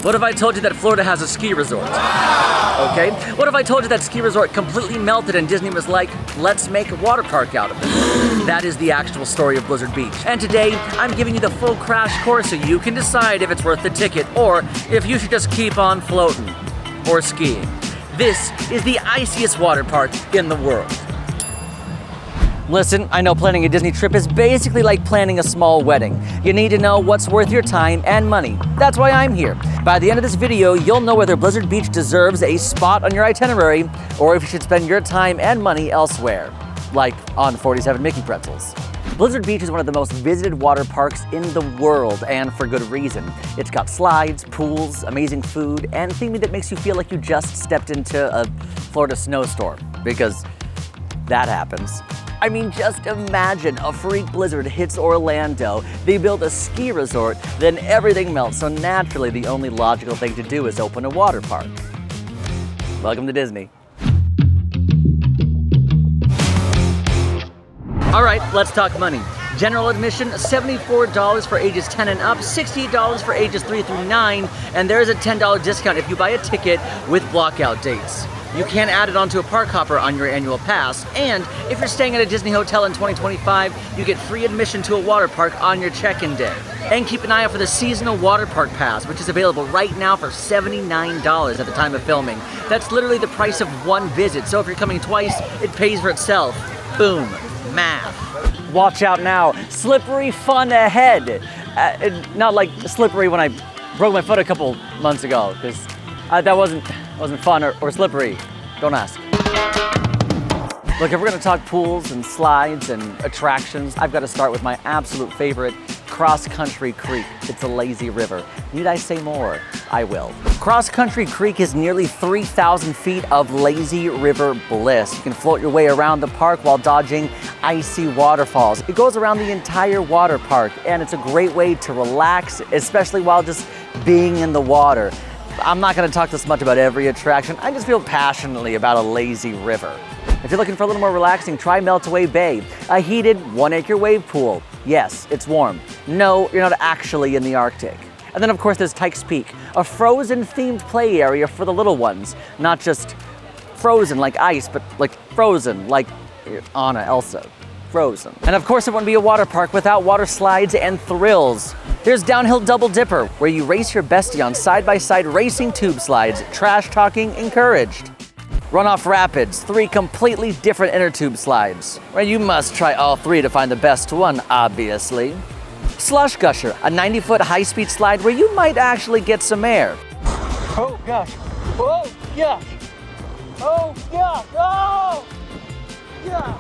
What if I told you that Florida has a ski resort? Okay. What if I told you that ski resort completely melted and Disney was like, let's make a water park out of it? That is the actual story of Blizzard Beach. And today, I'm giving you the full crash course so you can decide if it's worth the ticket or if you should just keep on floating or skiing. This is the iciest water park in the world. Listen, I know planning a Disney trip is basically like planning a small wedding. You need to know what's worth your time and money. That's why I'm here. By the end of this video, you'll know whether Blizzard Beach deserves a spot on your itinerary or if you should spend your time and money elsewhere, like on 47 Mickey pretzels. Blizzard Beach is one of the most visited water parks in the world, and for good reason. It's got slides, pools, amazing food, and theming that makes you feel like you just stepped into a Florida snowstorm, because that happens. I mean, just imagine a freak blizzard hits Orlando, they build a ski resort, then everything melts, so naturally the only logical thing to do is open a water park. Welcome to Disney. All right, let's talk money. General admission, $74 for ages 10 and up, $68 for ages 3 through 9, and there is a $10 discount if you buy a ticket with blockout dates. You can add it onto a park hopper on your annual pass, and if you're staying at a Disney hotel in 2025, you get free admission to a water park on your check-in day. And keep an eye out for the seasonal water park pass, which is available right now for $79 at the time of filming. That's literally the price of one visit, so if you're coming twice, it pays for itself. Boom. Math. Watch out now. Slippery fun ahead. Not like slippery when I broke my foot a couple months ago, because that wasn't fun or slippery. Don't ask. Look, if we're gonna talk pools and slides and attractions, I've got to start with my absolute favorite, Cross Country Creek. It's a lazy river. Need I say more? I will. Cross Country Creek is nearly 3,000 feet of lazy river bliss. You can float your way around the park while dodging icy waterfalls. It goes around the entire water park, and it's a great way to relax, especially while just being in the water. I'm not gonna talk this much about every attraction. I just feel passionately about a lazy river. If you're looking for a little more relaxing, try Meltaway Bay, a heated 1-acre wave pool. Yes, it's warm. No, you're not actually in the Arctic. And then of course there's Tykes Peak, a frozen themed play area for the little ones. Not just frozen like ice, but like frozen like Anna, Elsa. Frozen. And of course it wouldn't be a water park without water slides and thrills. There's Downhill Double Dipper, where you race your bestie on side-by-side racing tube slides, trash talking encouraged. Runoff Rapids, 3 completely different inner tube slides, where you must try all 3 to find the best one, obviously. Slush Gusher, a 90-foot high-speed slide where you might actually get some air. Oh gosh, oh gosh, oh gosh, oh yeah.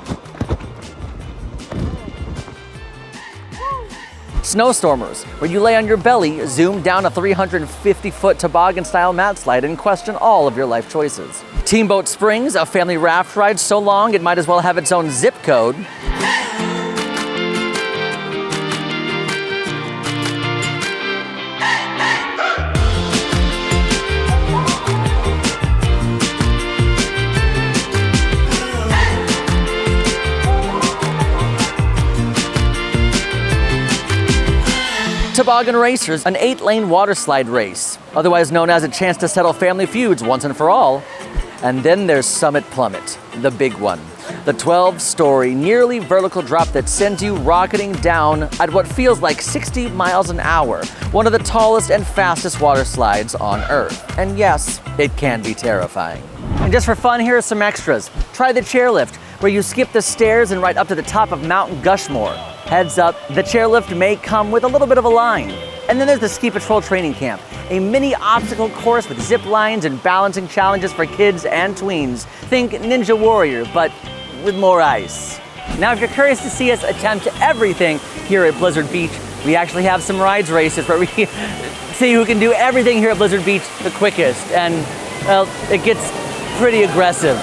Snowstormers, where you lay on your belly, zoom down a 350-foot toboggan-style mat slide and question all of your life choices. Teamboat Springs, a family raft ride so long it might as well have its own zip code. Toboggan Racers, an 8-lane water slide race, otherwise known as a chance to settle family feuds once and for all. And then there's Summit Plummet, the big one. The 12-story, nearly vertical drop that sends you rocketing down at what feels like 60 miles an hour, one of the tallest and fastest water slides on Earth. And yes, it can be terrifying. And just for fun, here are some extras. Try the chairlift, where you skip the stairs and ride up to the top of Mount Gushmore. Heads up, the chairlift may come with a little bit of a line. And then there's the Ski Patrol Training Camp, a mini obstacle course with zip lines and balancing challenges for kids and tweens. Think Ninja Warrior, but with more ice. Now, if you're curious to see us attempt everything here at Blizzard Beach, we actually have some rides races where we see who can do everything here at Blizzard Beach the quickest. And, well, it gets pretty aggressive.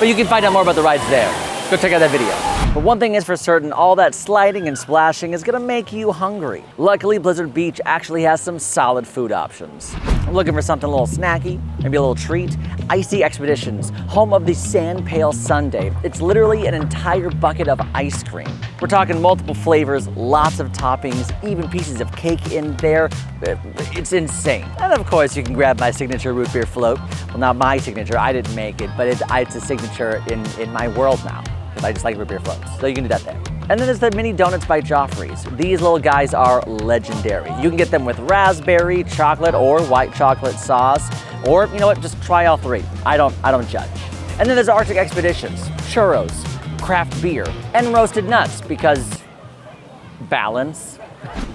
But you can find out more about the rides there. Go check out that video. But one thing is for certain, all that sliding and splashing is gonna make you hungry. Luckily, Blizzard Beach actually has some solid food options. I'm looking for something a little snacky, maybe a little treat. Icy Expeditions, home of the Sand Pail Sundae. It's literally an entire bucket of ice cream. We're talking multiple flavors, lots of toppings, even pieces of cake in there. It's insane. And of course, you can grab my signature root beer float. Well, not my signature, I didn't make it, but it's a signature in my world now. Because I just like root beer floats, so you can do that there. And then there's the mini donuts by Joffrey's. These little guys are legendary. You can get them with raspberry, chocolate, or white chocolate sauce, or you know what, just try all three. I don't judge. And then there's Arctic Expeditions, churros, craft beer, and roasted nuts, because balance.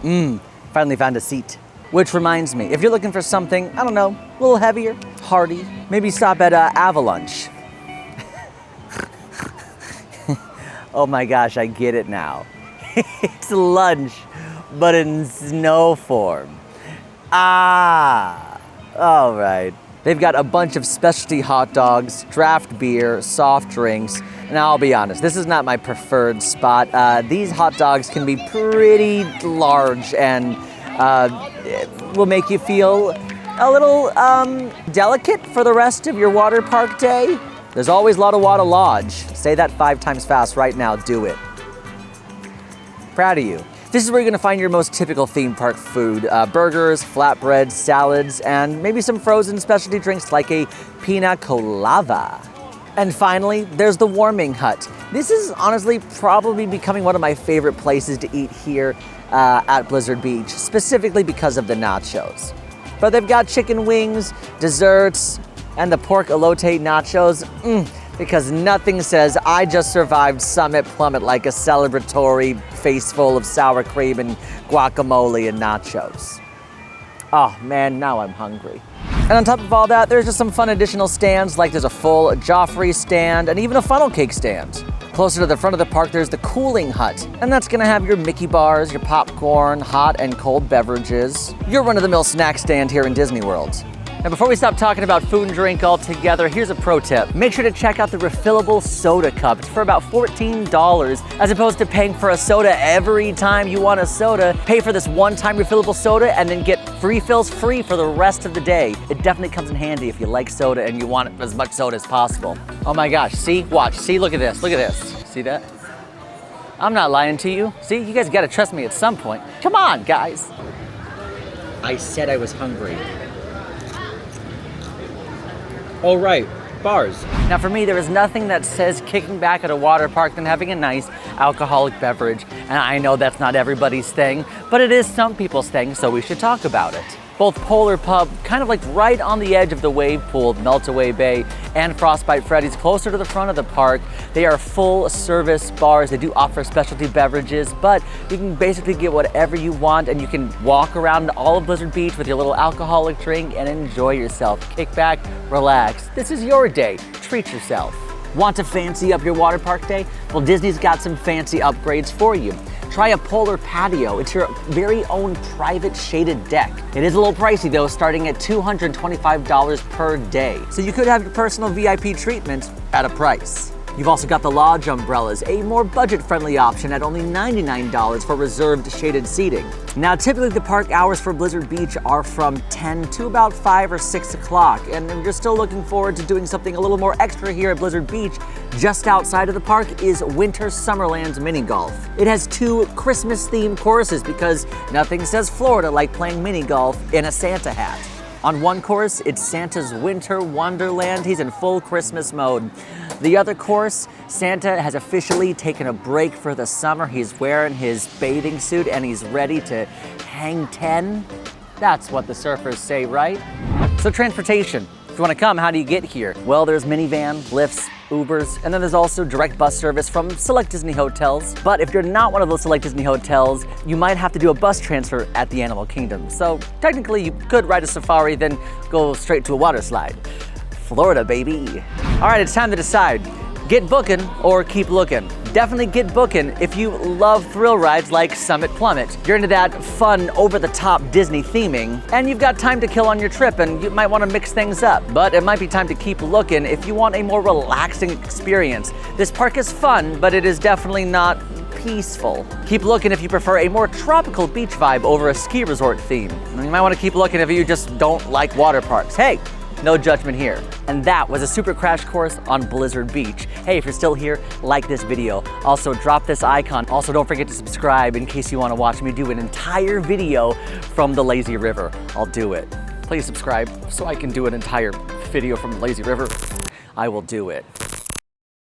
Finally found a seat. Which reminds me, if you're looking for something, I don't know, a little heavier, hearty, maybe stop at Avalanche. Oh my gosh, I get it now. It's lunch, but in snow form. Ah, all right. They've got a bunch of specialty hot dogs, draft beer, soft drinks, and I'll be honest, this is not my preferred spot. These hot dogs can be pretty large and will make you feel a little delicate for the rest of your water park day. There's always a lot of Wada Lodge. Say that 5 times fast right now, do it. Proud of you. This is where you're gonna find your most typical theme park food. Burgers, flatbreads, salads, and maybe some frozen specialty drinks like a pina colada. And finally, there's the warming hut. This is honestly probably becoming one of my favorite places to eat here at Blizzard Beach, specifically because of the nachos. But they've got chicken wings, desserts, and the pork elote nachos, because nothing says I just survived Summit Plummet like a celebratory face full of sour cream and guacamole and nachos. Oh man, now I'm hungry. And on top of all that, there's just some fun additional stands, like there's a full Joffrey stand and even a funnel cake stand. Closer to the front of the park, there's the cooling hut, and that's gonna have your Mickey bars, your popcorn, hot and cold beverages, your run-of-the-mill snack stand here in Disney World. Now before we stop talking about food and drink altogether, here's a pro tip. Make sure to check out the refillable soda cups for about $14, as opposed to paying for a soda every time you want a soda. Pay for this one-time refillable soda and then get refills free for the rest of the day. It definitely comes in handy if you like soda and you want as much soda as possible. Oh my gosh, see, watch, see, look at this, See that? I'm not lying to you. See, you guys gotta trust me at some point. Come on, guys. I said I was hungry. Oh right, bars. Now for me, there is nothing that says kicking back at a water park than having a nice alcoholic beverage. And I know that's not everybody's thing, but it is some people's thing, so we should talk about it. Both Polar Pub, kind of like right on the edge of the wave pool, Meltaway Bay, and Frostbite Freddy's, closer to the front of the park. They are full service bars. They do offer specialty beverages, but you can basically get whatever you want, and you can walk around all of Blizzard Beach with your little alcoholic drink and enjoy yourself. Kick back, relax. This is your day. Treat yourself. Want to fancy up your water park day? Well, Disney's got some fancy upgrades for you. Try a Polar Patio. It's your very own private shaded deck. It is a little pricey though, starting at $225 per day. So you could have your personal VIP treatment at a price. You've also got the lodge umbrellas, a more budget-friendly option at only $99 for reserved shaded seating. Now, typically the park hours for Blizzard Beach are from 10 to about 5 or 6 o'clock, and if you're still looking forward to doing something a little more extra here at Blizzard Beach, just outside of the park is Winter Summerland's Mini Golf. It has 2 Christmas-themed courses because nothing says Florida like playing mini golf in a Santa hat. On one course, it's Santa's Winter Wonderland. He's in full Christmas mode. The other course, Santa has officially taken a break for the summer. He's wearing his bathing suit and he's ready to hang 10. That's what the surfers say, right? So transportation. If you want to come, how do you get here? Well, there's minivan, Lyfts, Ubers, and then there's also direct bus service from select Disney hotels. But if you're not one of those select Disney hotels, you might have to do a bus transfer at the Animal Kingdom. So technically you could ride a safari, then go straight to a water slide. Florida, baby. All right, it's time to decide. Get booking or keep looking. Definitely get booking if you love thrill rides like Summit Plummet. You're into that fun, over-the-top Disney theming, and you've got time to kill on your trip, and you might want to mix things up. But it might be time to keep looking if you want a more relaxing experience. This park is fun, but it is definitely not peaceful. Keep looking if you prefer a more tropical beach vibe over a ski resort theme. And you might want to keep looking if you just don't like water parks. Hey, no judgment here. And that was a super crash course on Blizzard Beach. Hey, if you're still here, like this video. Also, drop this icon. Also, don't forget to subscribe in case you want to watch me do an entire video from the lazy river. I'll do it. Please subscribe so I can do an entire video from the lazy river. I will do it.